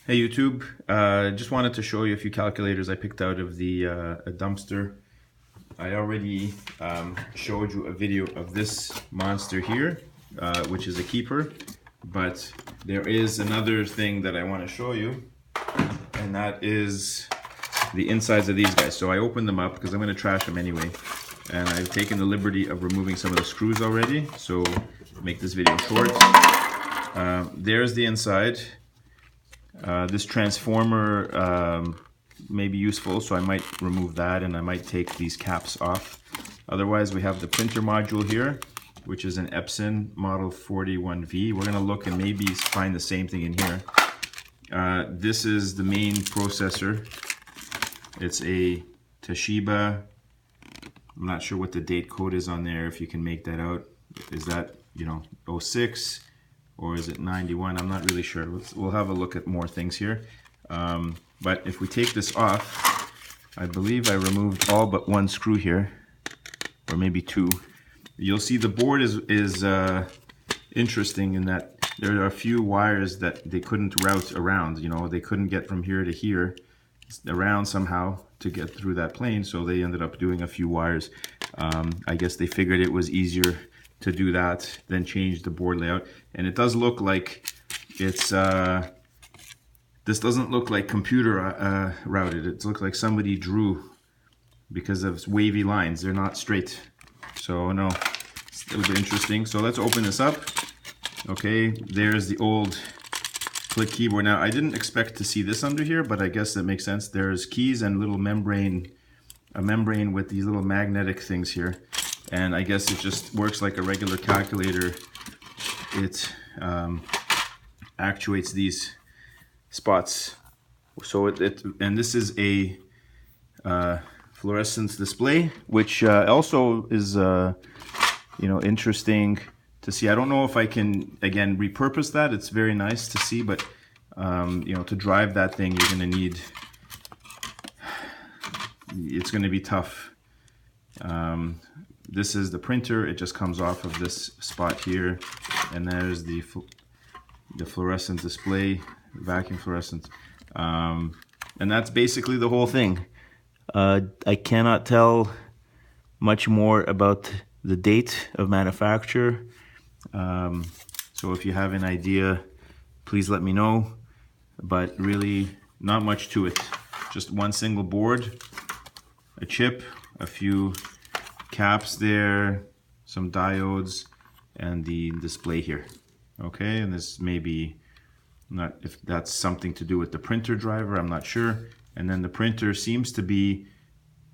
Hey YouTube, just wanted to show you a few calculators I picked out of the a dumpster. I already showed you a video of this monster here, which is a keeper, but there is another thing that I want to show you, and that is the insides of these guys. So I opened them up because I'm going to trash them anyway, and I've taken the liberty of removing some of the screws already, so make this video short. There's the inside. This transformer may be useful, so I might remove that and I might take these caps off. Otherwise, we have the printer module here, which is an Epson Model 41V. We're going to look and maybe find the same thing in here. This is the main processor. It's a Toshiba. I'm not sure what the date code is on there, if you can make that out. Is that, 06? Or is it 91? I'm not really sure. We'll have a look at more things here. But if we take this off, I believe I removed all but one screw here, or maybe two. You'll see the board is interesting in that there are a few wires that they couldn't route around. They couldn't get from here to here around somehow to get through that plane, so they ended up doing a few wires. I guess they figured it was easier to do that, then change the board layout. And it does look like it's this doesn't look like computer routed. It looks like somebody drew, because of wavy lines. They're not straight. So no, it was interesting. So let's open this up. Okay, there's the old click keyboard. Now I didn't expect to see this under here, but I guess that makes sense. There's keys and little membrane, a membrane with these little magnetic things here. And I guess it just works like a regular calculator. It actuates these spots. So and this is a fluorescence display, which also is interesting to see. I don't know if I can again repurpose that. It's very nice to see, but to drive that thing, you're going to need. It's going to be tough. This is the printer. It just comes off of this spot here, and there's the fluorescent display, vacuum fluorescent, and that's basically the whole thing. I cannot tell much more about the date of manufacture, so if you have an idea, please let me know. But really, not much to it. Just one single board, a chip, a few caps there, some diodes, and the display here. Okay, and this may be, not if that's something to do with the printer driver, I'm not sure. And then the printer seems to be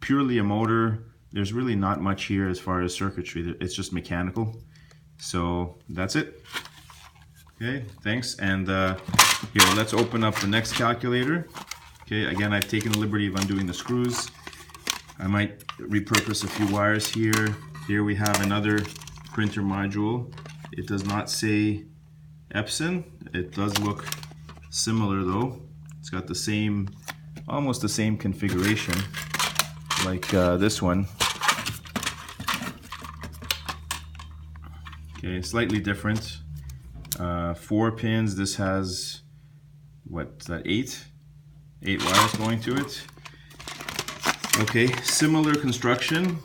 purely a motor. There's really not much here as far as circuitry. It's just mechanical. So that's it. Okay, thanks. And here, let's open up the next calculator. Okay, again, I've taken the liberty of undoing the screws. I might repurpose a few wires here. Here we have another printer module. It does not say Epson. It does look similar though. It's got the same, almost the same configuration like this one. Okay, slightly different. 4 pins. This has, what's that, 8 wires going to it. Okay, similar construction.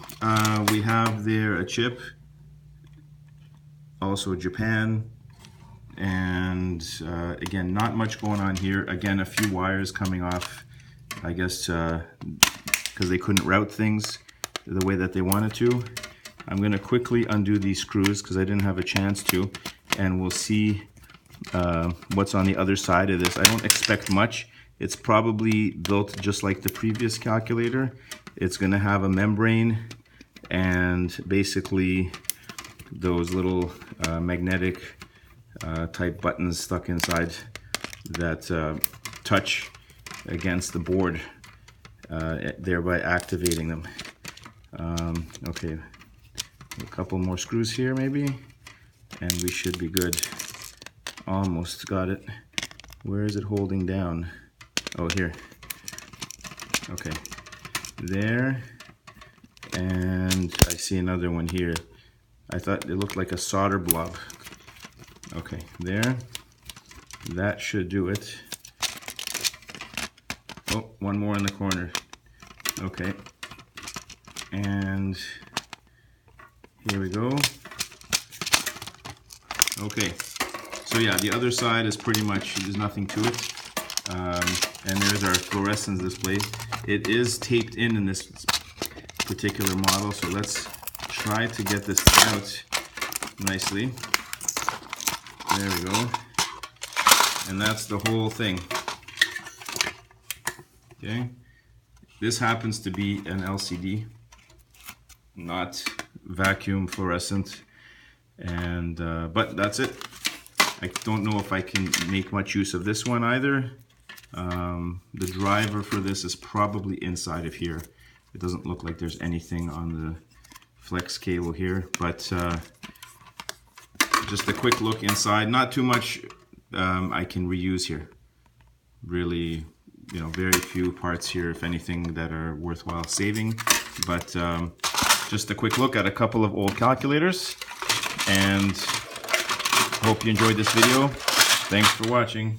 We have there a chip, also Japan, and again, not much going on here. Again, a few wires coming off, I guess, because they couldn't route things the way that they wanted to. I'm going to quickly undo these screws because I didn't have a chance to, and we'll see what's on the other side of this. I don't expect much. It's probably built just like the previous calculator. It's going to have a membrane and basically those little magnetic type buttons stuck inside that touch against the board, thereby activating them. Okay, a couple more screws here maybe, and we should be good. Almost got it. Where is it holding down? Oh, here. Okay, there, and I see another one here. I thought it looked like a solder blob. Okay, there. That should do it. Oh, one more in the corner. Okay. And here we go. Okay. So yeah, the other side is pretty much, there's nothing to it. And there's our fluorescence display. It is taped in this particular model, so let's try to get this out nicely. There we go. And that's the whole thing. Okay. This happens to be an LCD, not vacuum fluorescent, and but that's it. I don't know if I can make much use of this one either. The driver for this is probably inside of here. It doesn't look like there's anything on the flex cable here, but just a quick look inside. Not too much I can reuse here. Really, you know, very few parts here, if anything, that are worthwhile saving. But just a quick look at a couple of old calculators, and hope you enjoyed this video. Thanks for watching.